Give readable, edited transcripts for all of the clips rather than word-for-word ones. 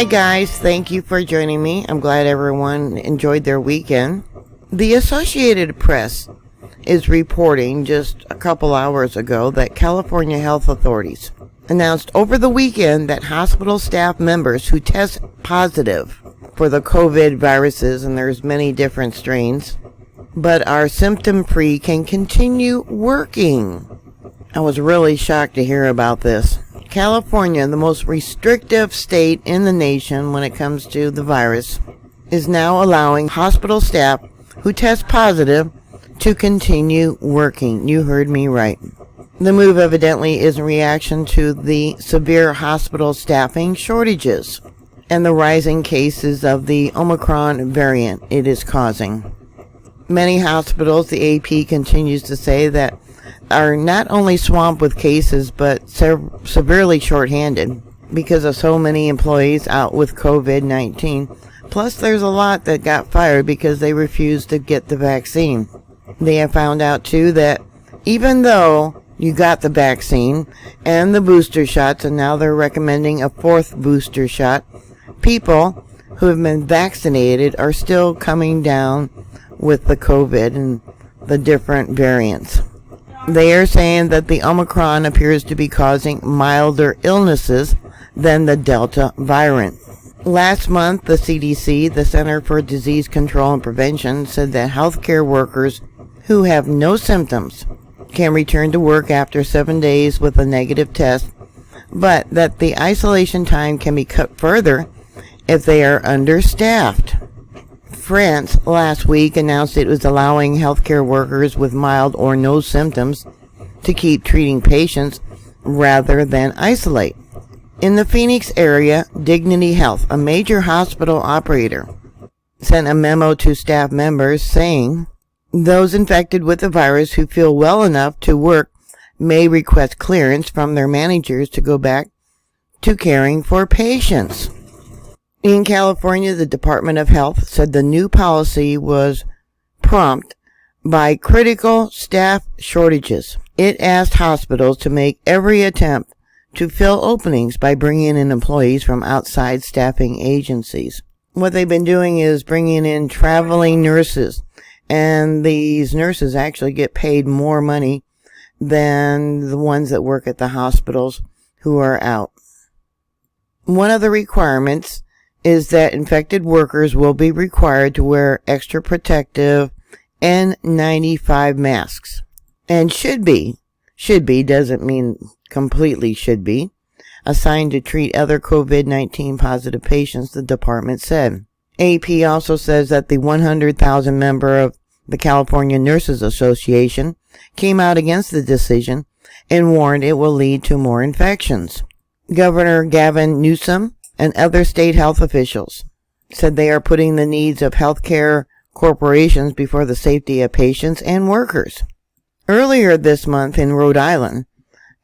Hi guys, thank you for joining me. I'm glad everyone enjoyed their weekend. The Associated Press is reporting just a couple hours ago that California health authorities announced over the weekend that hospital staff members who test positive for the COVID viruses, and there's many different strains, but are symptom-free, can continue working. I was really shocked to hear about this. California, the most restrictive state in the nation when it comes to the virus, is now allowing hospital staff who test positive to continue working. You heard me right. The move evidently is in reaction to the severe hospital staffing shortages and the rising cases of the Omicron variant it is causing. Many hospitals, the AP continues to say, that are not only swamped with cases but severely shorthanded because of so many employees out with COVID-19. Plus, there's a lot that got fired because they refused to get the vaccine. They have found out, too, that even though you got the vaccine and the booster shots, and now they're recommending a fourth booster shot, people who have been vaccinated are still coming down with the COVID and the different variants. They are saying that the Omicron appears to be causing milder illnesses than the Delta variant. Last month, the CDC, the Center for Disease Control and Prevention, said that healthcare workers who have no symptoms can return to work after 7 days with a negative test, but that the isolation time can be cut further if they are understaffed. France last week announced it was allowing healthcare workers with mild or no symptoms to keep treating patients rather than isolate. In the Phoenix area, Dignity Health, a major hospital operator, sent a memo to staff members saying those infected with the virus who feel well enough to work may request clearance from their managers to go back to caring for patients. In California, the Department of Health said the new policy was prompted by critical staff shortages. It asked hospitals to make every attempt to fill openings by bringing in employees from outside staffing agencies. What they've been doing is bringing in traveling nurses, and these nurses actually get paid more money than the ones that work at the hospitals who are out. One of the requirements is that infected workers will be required to wear extra protective N95 masks. And should be, doesn't mean completely should be, assigned to treat other COVID-19 positive patients, the department said. AP also says that the 100,000 member of the California Nurses Association came out against the decision and warned it will lead to more infections. Governor Gavin Newsom and other state health officials said they are putting the needs of healthcare corporations before the safety of patients and workers. Earlier this month in Rhode Island,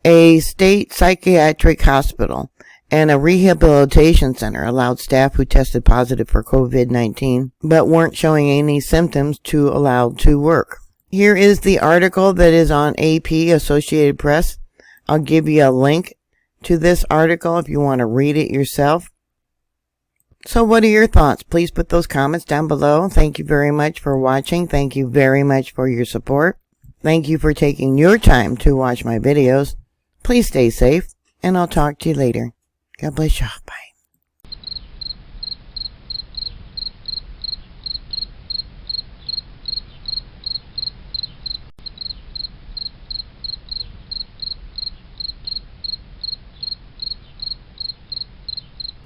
a state psychiatric hospital and a rehabilitation center allowed staff who tested positive for COVID-19 but weren't showing any symptoms to allow to work. Here is the article that is on AP, Associated Press. I'll give you a link to this article if you want to read it yourself. So what are your thoughts? Please put those comments down below. Thank you very much for watching. Thank you very much for your support. Thank you for taking your time to watch my videos. Please stay safe, and I'll talk to you later. God bless you. Bye.